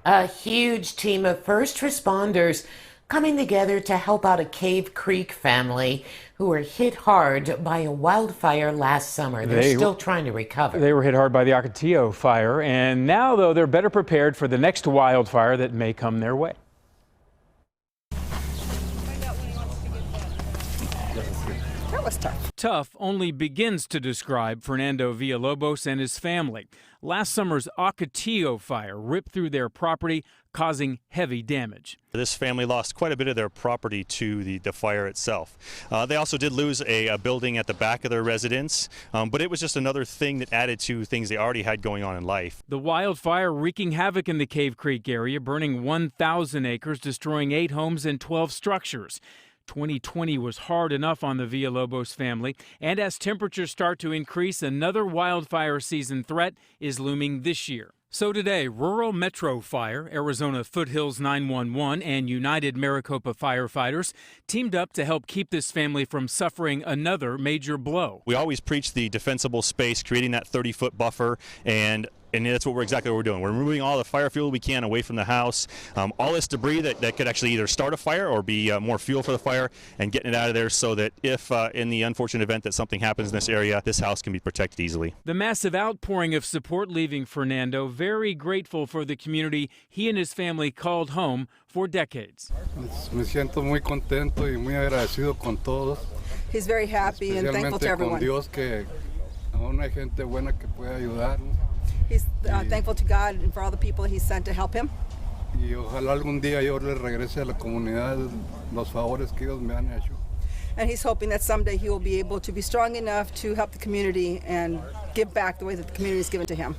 A huge team of first responders coming together to help out a Cave Creek family who were hit hard by a wildfire last summer. They're still trying to recover. They were hit hard by the Ocotillo fire, and now, though, they're better prepared for the next wildfire that may come their way. That was tough. Tough only begins to describe Fernando Villalobos and his family. Last summer's Ocotillo fire ripped through their property, causing heavy damage. This family lost quite a bit of their property to the fire itself. They also did lose a building at the back of their residence, but it was just another thing that added to things they already had going on in life. The wildfire wreaking havoc in the Cave Creek area, burning 1,000 acres, destroying 8 homes and 12 structures. 2020 was hard enough on the Villalobos family, and as temperatures start to increase, another wildfire season threat is looming this year. So today, Rural Metro Fire, Arizona Foothills 911, and United Maricopa firefighters teamed up to help keep this family from suffering another major blow. We always preach the defensible space, creating that 30-foot buffer, and that's exactly what we're doing. We're removing all the fire fuel we can away from the house, all this debris that could actually either start a fire or be more fuel for the fire, and getting it out of there so that if in the unfortunate event that something happens in this area, this house can be protected easily. The massive outpouring of support leaving Fernando very grateful for the community he and his family called home for decades. Me siento muy contento y muy agradecido con todos. He's very happy and thankful to everyone. Con Dios que aún hay gente buena que puede ayudarnos. He's thankful to God and for all the people He sent to help him. Y ojalá algún día yo le regrese a la comunidad los favores que ellos me han hecho. And he's hoping that someday he will be able to be strong enough to help the community and give back the way that the community has given to him.